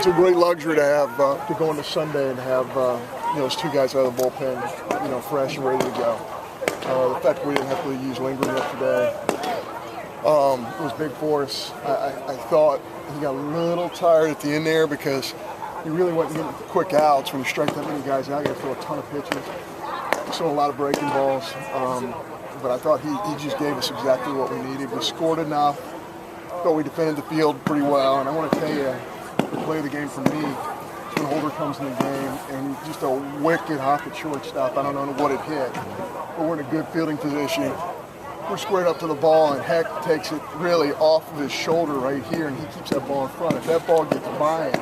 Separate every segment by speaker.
Speaker 1: a great luxury to have to go into Sunday and have those two guys out of the bullpen, fresh and ready to go. The fact that we didn't have to use Lingren yesterday was big for us. I thought he got a little tired at the end there because he really wasn't getting quick outs. When you strike that many guys out, you got to throw a ton of pitches. So a lot of breaking balls. But I thought he just gave us exactly what we needed. We scored enough. Thought we defended the field pretty well. And I want to tell you, the play of the game for me is when Holder comes in the game and just a wicked hop at shortstop. I don't know what it hit, but we're in a good fielding position. We're squared up to the ball, and Heck takes it really off of his shoulder right here, and he keeps that ball in front. If that ball gets by him,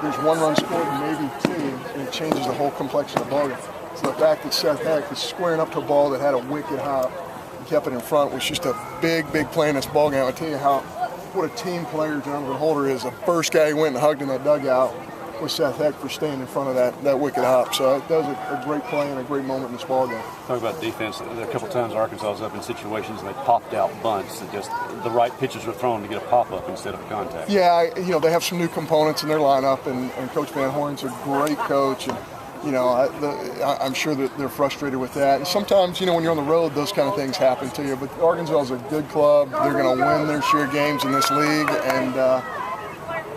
Speaker 1: there's one run scored, maybe two, and it changes the whole complexion of the ball game. So the fact that Seth Heck is squaring up to a ball that had a wicked hop and kept it in front was just a big, big play in this ball game. I'll tell you what a team player Jonathan Holder is. The first guy he went and hugged in that dugout was Seth Heck for staying in front of that wicked hop. So that was a great play and a great moment in this ball game.
Speaker 2: Talk about defense. There are a couple of times Arkansas was up in situations and they popped out bunts that just the right pitches were thrown to get a pop-up instead of a contact.
Speaker 1: Yeah, they have some new components in their lineup, and Coach Van Horn's a great coach. And I'm sure that they're frustrated with that. And sometimes, when you're on the road, those kind of things happen to you. But Arkansas is a good club. They're going to win their share games in this league. And,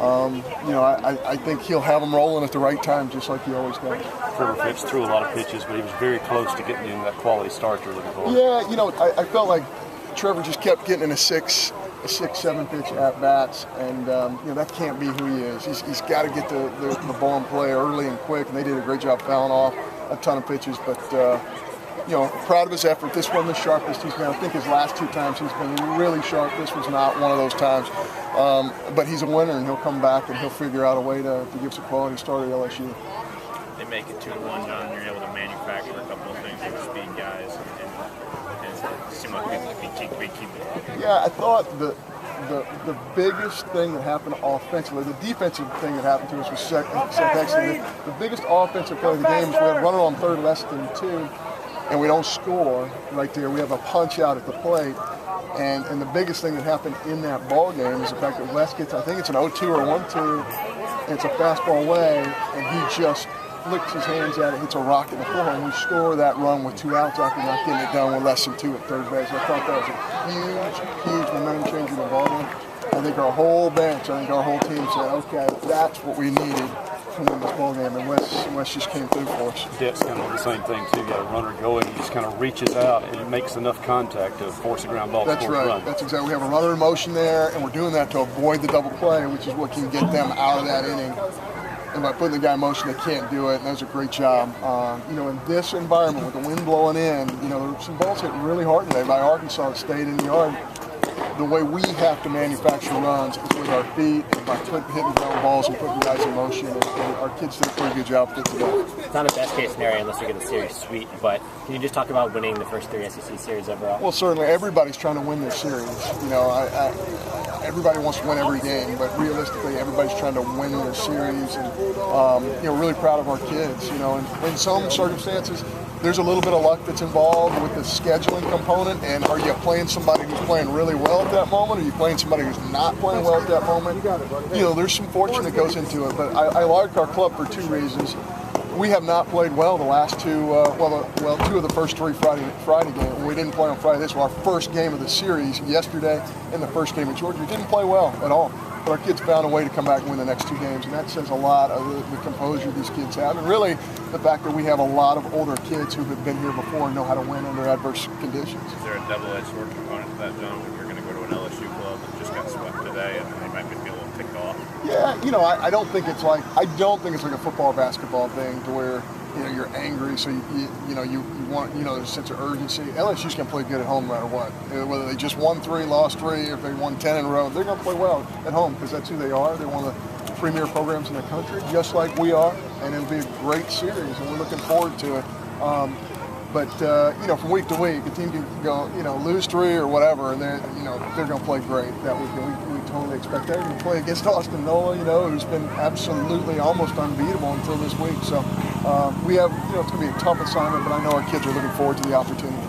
Speaker 1: I think he'll have them rolling at the right time, just like he always does.
Speaker 2: Trevor Phipps threw a lot of pitches, but he was very close to getting in that quality start you're looking for.
Speaker 1: Yeah, I felt like Trevor just kept getting in a 6-7 pitch at bats, and that can't be who he is. He's got to get the ball in play early and quick, and they did a great job fouling off a ton of pitches. But proud of his effort. This wasn't the sharpest he's been. I think his last two times he's been really sharp. This was not one of those times. But he's a winner, and he'll come back and he'll figure out a way to give us a quality start at LSU.
Speaker 3: They make it 2-1, John, and you're able to manufacture a couple of things with speed guys, and it seemed like we keep it.
Speaker 1: Yeah, I thought the biggest thing that happened offensively, the defensive thing that happened to us was excellent. The biggest offensive play of the game is we had a runner on third less than 2, and we don't score right there. We have a punch out at the plate. And the biggest thing that happened in that ball game is the fact that Wes gets, I think it's an 0-2 or 1-2, and it's a fastball away, and he just flicks his hands at it, hits a rock in the floor, and we score that run with 2 outs after not getting it done with less than 2 at third base. I thought that was a huge momentum changer in the ball game. I think our whole bench, our whole team said, okay, that's what we needed to win this ball game, and Wes just came through for us.
Speaker 2: Dett's kind of the same thing too. You got a runner going, he just kind of reaches out and it makes enough contact to force a ground ball.
Speaker 1: That's right.
Speaker 2: Run.
Speaker 1: That's exactly. We have a runner in motion there, and we're doing that to avoid the double play, which is what can get them out of that inning. And by putting the guy in motion, they can't do it, and that was a great job. In this environment with the wind blowing in, there were some balls hit really hard today by Arkansas that stayed in the yard. The way we have to manufacture runs is with our feet, and by hitting ground balls and putting guys in motion. And our kids did a pretty good job with it today.
Speaker 4: It's not a best case scenario unless we get the series sweep, but can you just talk about winning the first 3 SEC series overall?
Speaker 1: Well, certainly everybody's trying to win their series. Everybody wants to win every game, but realistically, everybody's trying to win their series. And really proud of our kids. In some circumstances, there's a little bit of luck that's involved with the scheduling component, and are you playing somebody who's playing really well at that moment, or are you playing somebody who's not playing well at that moment? There's some fortune that goes into it, but I like our club for 2 reasons. We have not played well the last 2, 2 of the first 3 Friday games. We didn't play on Friday. This was our first game of the series yesterday, and the first game at Georgia. We didn't play well at all. But our kids found a way to come back and win the next 2 games, and that says a lot of the composure these kids have, and really the fact that we have a lot of older kids who have been here before and know how to win under adverse conditions.
Speaker 3: Is there a double-edged sword component to that, John, when you're going to go to an LSU club that just got swept today and they might be a little ticked off?
Speaker 1: Yeah, I don't think it's like a football or basketball thing to where you're angry, so you want there's a sense of urgency. LSU's going to play good at home no matter what. Whether they just won 3, lost 3, or if they won 10 in a row, they're going to play well at home because that's who they are. They're one of the premier programs in the country, just like we are, and it'll be a great series, and we're looking forward to it. But from week to week, a team can go, lose 3 or whatever, and they're going to play great that weekend. We totally expect that. We're going to play against Austin Nola, who's been absolutely almost unbeatable until this week. So we have, it's going to be a tough assignment, but I know our kids are looking forward to the opportunity.